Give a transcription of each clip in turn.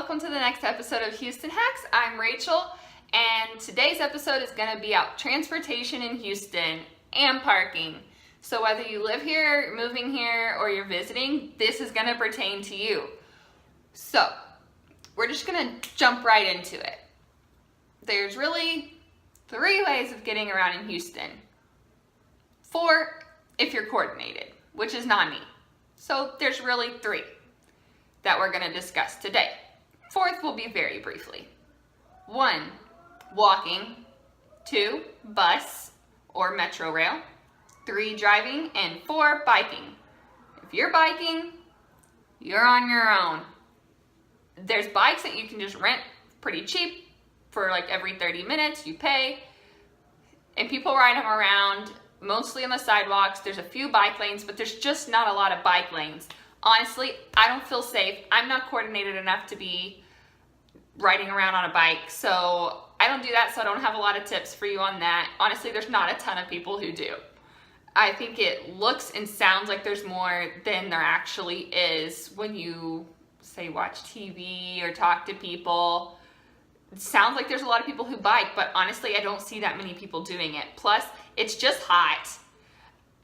welcome to the next episode of Houston Hacks. I'm Rachel, and today's episode is going to be about transportation in Houston and parking. So whether you live here, you're moving here, or you're visiting, this is going to pertain to you. So we're just going to jump right into it. There's really 3 ways of getting around in Houston. 4 if you're coordinated, which is not me. So there's really 3 that we're going to discuss today. 4th will be very briefly. 1, walking. 2, bus or metro rail. 3, driving. And 4, biking. If you're biking, you're on your own. There's bikes that you can just rent pretty cheap for like every 30 minutes. You pay, and people ride them around mostly on the sidewalks. There's a few bike lanes, but there's just not a lot of bike lanes. Honestly, I don't feel safe. I'm not coordinated enough to be riding around on a bike, so I don't do that, so I don't have a lot of tips for you on that. Honestly, there's not a ton of people who do. I think it looks and sounds like there's more than there actually is when you, say, watch TV or talk to people. It sounds like there's a lot of people who bike, but honestly, I don't see that many people doing it. Plus, it's just hot.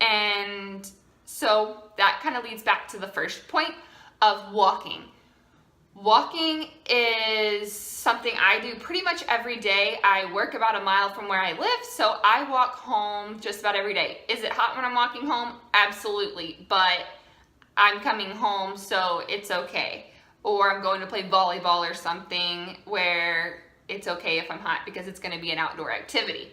And so that kind of leads back to the first point of walking. Walking is something I do pretty much every day. I work about a mile from where I live, so I walk home just about every day. Is it hot when I'm walking home? Absolutely, but I'm coming home, so it's okay. Or I'm going to play volleyball or something where it's okay if I'm hot because it's going to be an outdoor activity.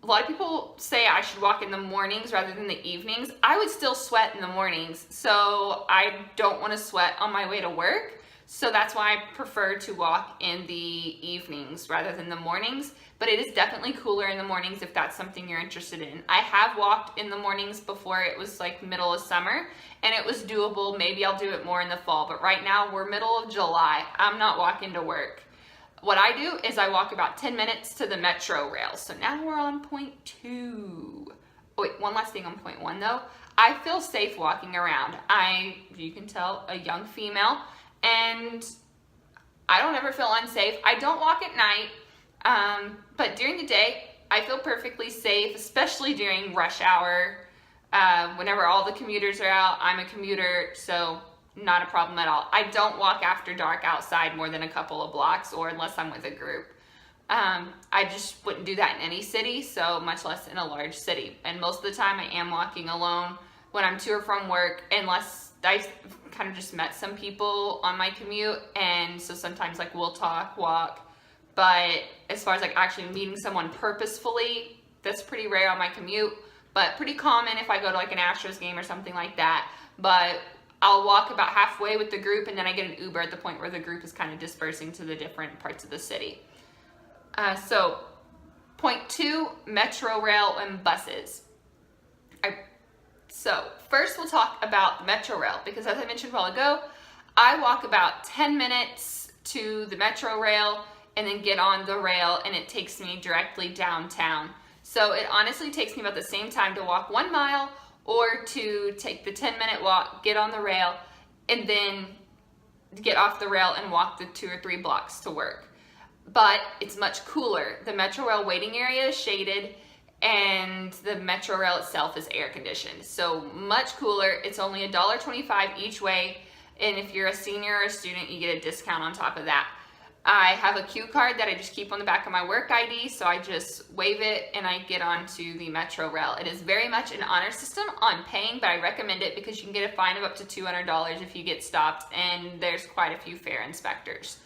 A lot of people say I should walk in the mornings rather than the evenings. I would still sweat in the mornings, so I don't want to sweat on my way to work. So that's why I prefer to walk in the evenings rather than the mornings. But it is definitely cooler in the mornings if that's something you're interested in. I have walked in the mornings before. It was like middle of summer and it was doable. Maybe I'll do it more in the fall, but right now we're middle of July. I'm not walking to work. What I do is I walk about 10 minutes to the metro rail. So now we're on point 2. Oh wait, one last thing on point 1 though. I feel safe walking around. You can tell, a young female, and I don't ever feel unsafe. I don't walk at night, but during the day, I feel perfectly safe, especially during rush hour. Whenever all the commuters are out, I'm a commuter, so not a problem at all. I don't walk after dark outside more than a couple of blocks, or unless I'm with a group. I just wouldn't do that in any city, so much less in a large city. And most of the time I am walking alone when I'm to or from work, unless I kind of just met some people on my commute, and so sometimes like we'll talk, walk. But as far as like actually meeting someone purposefully, that's pretty rare on my commute, but pretty common if I go to like an Astros game or something like that. But I'll walk about halfway with the group, and then I get an Uber at the point where the group is kind of dispersing to the different parts of the city. So point 2, metro rail and buses. So first we'll talk about the metro rail, because as I mentioned a while ago, I walk about 10 minutes to the metro rail and then get on the rail, and it takes me directly downtown. So it honestly takes me about the same time to walk 1 mile or to take the 10-minute walk, get on the rail, and then get off the rail and walk the 2 or 3 blocks to work. But it's much cooler. The metro rail waiting area is shaded, and the metro rail itself is air conditioned. So much cooler. It's only $1.25 each way, and if you're a senior or a student, you get a discount on top of that. I have a Q card that I just keep on the back of my work ID, so I just wave it and I get onto the metro rail. It is very much an honor system on paying, but I recommend it because you can get a fine of up to $200 if you get stopped, and there's quite a few fare inspectors.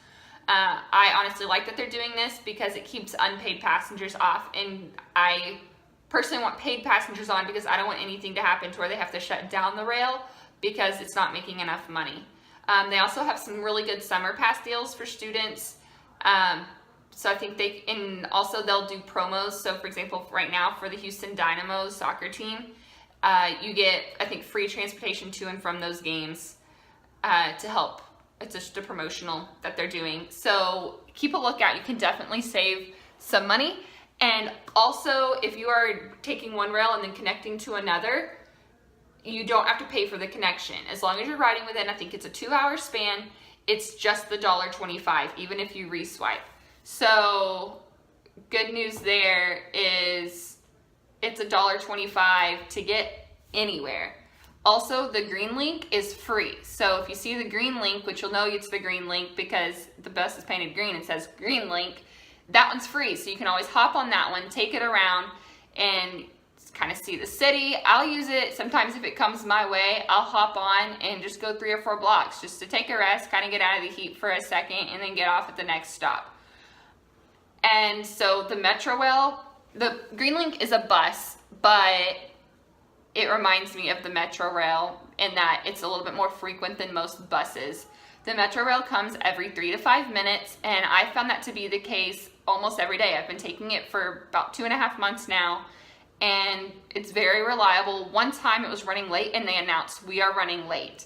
I honestly like that they're doing this because it keeps unpaid passengers off, and I personally want paid passengers on because I don't want anything to happen to where they have to shut down the rail because it's not making enough money. They also have some really good summer pass deals for students. So I think also they'll do promos. So for example, right now for the Houston Dynamos soccer team, you get, I think, free transportation to and from those games to help. It's just a promotional that they're doing. So keep a lookout. You can definitely save some money. And also, if you are taking one rail and then connecting to another, you don't have to pay for the connection. As long as you're riding within, I think it's a 2-hour span, it's just the $1.25, even if you reswipe. So good news there is it's $1.25 to get anywhere. Also, the green link is free. So if you see the green link, which you'll know it's the green link because the bus is painted green, it says green link, that one's free. So you can always hop on that one, take it around, and kind of see the city. I'll use it sometimes if it comes my way. I'll hop on and just go 3 or 4 blocks just to take a rest, kind of get out of the heat for a second, and then get off at the next stop. And so the Metro Rail, the Green Link is a bus, but it reminds me of the Metro Rail in that it's a little bit more frequent than most buses. The Metro Rail comes every 3 to 5 minutes, and I found that to be the case almost every day. I've been taking it for about 2.5 months now, and it's very reliable. One time it was running late and they announced we are running late.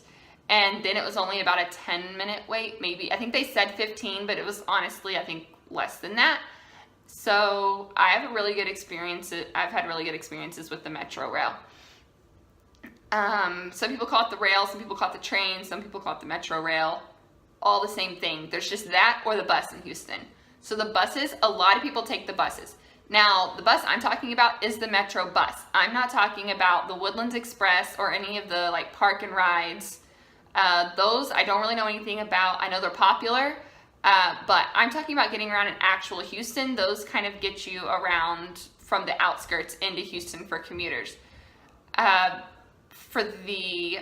And then it was only about a 10-minute wait, maybe. I think they said 15, but it was honestly, I think, less than that. So I have a really good experience. I've had really good experiences with the Metro Rail. Some people call it the rail, some people call it the train, some people call it the Metro Rail. All the same thing. There's just that or the bus in Houston. So the buses, a lot of people take the buses. Now, the bus I'm talking about is the Metro bus. I'm not talking about the Woodlands Express or any of the like park and rides. Those I don't really know anything about. I know they're popular, but I'm talking about getting around in actual Houston. Those kind of get you around from the outskirts into Houston for commuters. For the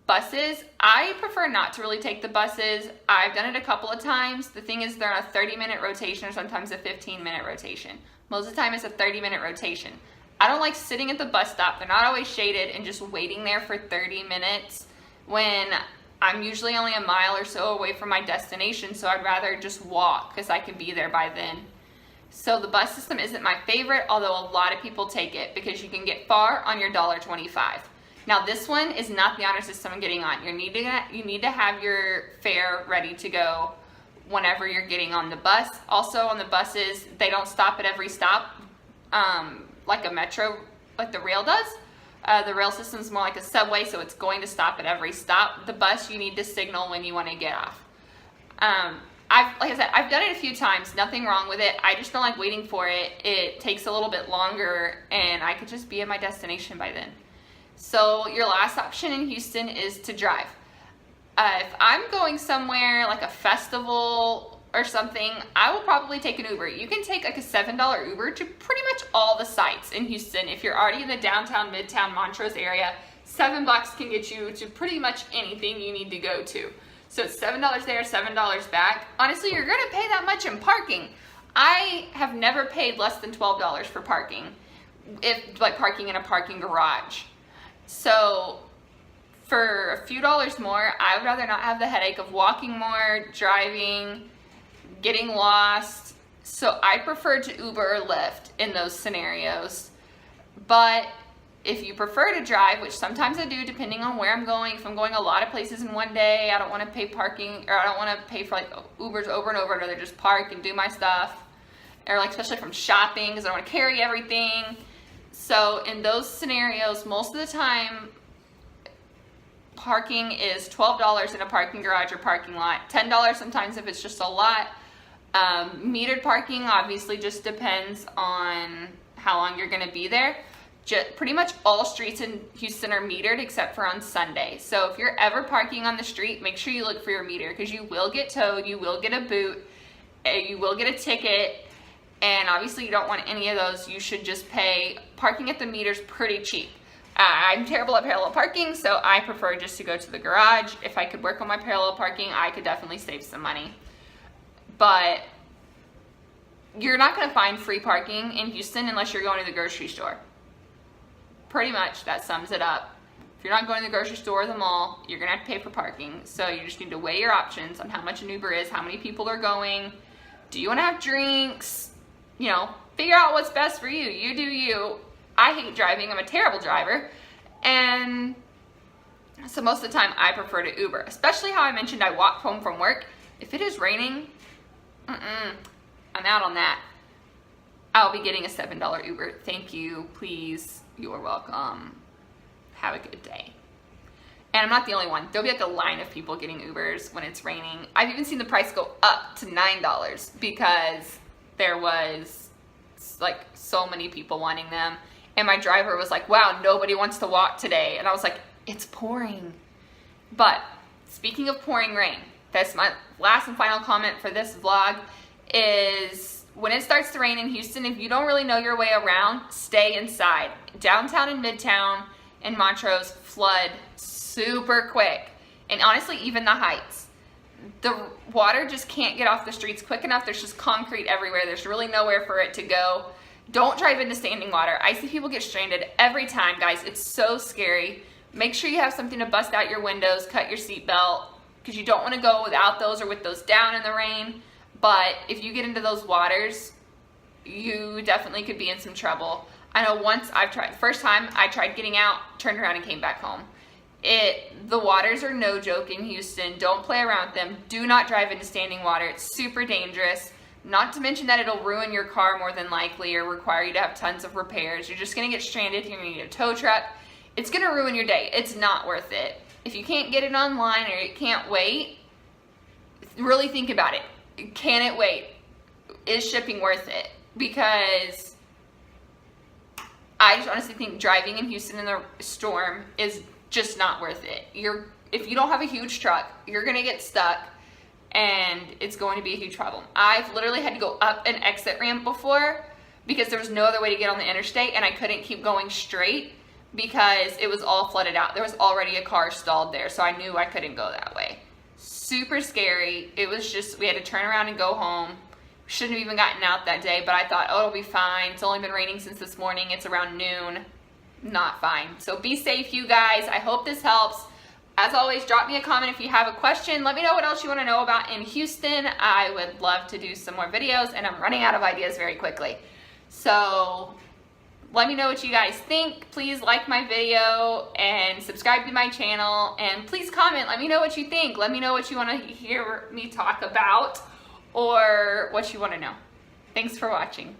buses, I prefer not to really take the buses. I've done it a couple of times. The thing is they're on a 30-minute rotation or sometimes a 15-minute rotation. Most of the time it's a 30-minute rotation. I don't like sitting at the bus stop. They're not always shaded and just waiting there for 30 minutes when I'm usually only a mile or so away from my destination, so I'd rather just walk because I can be there by then. So the bus system isn't my favorite, although a lot of people take it because you can get far on your $1.25. Now this one is not the honor system I'm getting on. You need to have your fare ready to go whenever you're getting on the bus. Also on the buses, they don't stop at every stop like a metro, like the rail does. The rail system is more like a subway, so it's going to stop at every stop. The bus, you need to signal when you want to get off. Like I said, I've done it a few times, nothing wrong with it. I just don't like waiting for it. It takes a little bit longer and I could just be at my destination by then. So your last option in Houston is to drive. If I'm going somewhere like a festival or something, I will probably take an Uber. You can take like a $7 Uber to pretty much all the sites in Houston. If you're already in the downtown, midtown, Montrose area, $7 can get you to pretty much anything you need to go to. So it's $7 there, $7 back. Honestly, you're gonna pay that much in parking. I have never paid less than $12 for parking, if like parking in a parking garage. So for a few dollars more, I would rather not have the headache of walking more, driving, getting lost. So I prefer to Uber or Lyft in those scenarios. But if you prefer to drive, which sometimes I do depending on where I'm going, if I'm going a lot of places in one day, I don't want to pay parking, or I don't want to pay for like Ubers over and over, I'd rather just park and do my stuff. Or like especially from shopping, because I don't want to carry everything. So in those scenarios, most of the time, parking is $12 in a parking garage or parking lot, $10 sometimes if it's just a lot. Metered parking obviously just depends on how long you're going to be there. Pretty much all streets in Houston are metered except for on Sunday. So if you're ever parking on the street, make sure you look for your meter because you will get towed, you will get a boot, you will get a ticket. And obviously you don't want any of those. You should just pay. Parking at the meter's pretty cheap. I'm terrible at parallel parking, so I prefer just to go to the garage. If I could work on my parallel parking, I could definitely save some money. But you're not gonna find free parking in Houston unless you're going to the grocery store. Pretty much, that sums it up. If you're not going to the grocery store or the mall, you're gonna have to pay for parking. So you just need to weigh your options on how much an Uber is, how many people are going. Do you wanna have drinks? You know, figure out what's best for you. You do you. I hate driving. I'm a terrible driver. And so most of the time I prefer to Uber, especially how I mentioned I walk home from work. If it is raining, I'm out on that. I'll be getting a $7 Uber. Thank you, please. You are welcome. Have a good day. And I'm not the only one. There'll be like a line of people getting Ubers when it's raining. I've even seen the price go up to $9 because there was like so many people wanting them. And my driver was like, wow, nobody wants to walk today. And I was like, it's pouring. But speaking of pouring rain, that's my last and final comment for this vlog is when it starts to rain in Houston, if you don't really know your way around, stay inside. Downtown and Midtown and Montrose flood super quick. And honestly, even the Heights. The water just can't get off the streets quick enough. There's just concrete everywhere. There's really nowhere for it to go. Don't drive into standing water. I see people get stranded every time, guys. It's so scary. Make sure you have something to bust out your windows, cut your seatbelt, because you don't want to go without those or with those down in the rain. But if you get into those waters, you definitely could be in some trouble. I know once the first time I tried getting out, turned around and came back home. The waters are no joke in Houston. Don't play around with them. Do not drive into standing water. It's super dangerous. Not to mention that it'll ruin your car more than likely or require you to have tons of repairs. You're just gonna get stranded. You're gonna need a tow truck. It's gonna ruin your day. It's not worth it. If you can't get it online or you can't wait, really think about it. Can it wait? Is shipping worth it? Because I just honestly think driving in Houston in the storm is just not worth it. If you don't have a huge truck, you're gonna get stuck and it's going to be a huge problem. I've literally had to go up an exit ramp before because there was no other way to get on the interstate and I couldn't keep going straight because it was all flooded out. There was already a car stalled there, so I knew I couldn't go that way. Super scary. It was just, we had to turn around and go home. Shouldn't have even gotten out that day, but I thought, oh, it'll be fine. It's only been raining since this morning. It's around noon. Not fine. So be safe, you guys. I hope this helps. As always, drop me a comment if you have a question. Let me know what else you want to know about in Houston. I would love to do some more videos, and I'm running out of ideas very quickly. So let me know what you guys think. Please like my video and subscribe to my channel, and please comment. Let me know what you think. Let me know what you want to hear me talk about or what you want to know. Thanks for watching.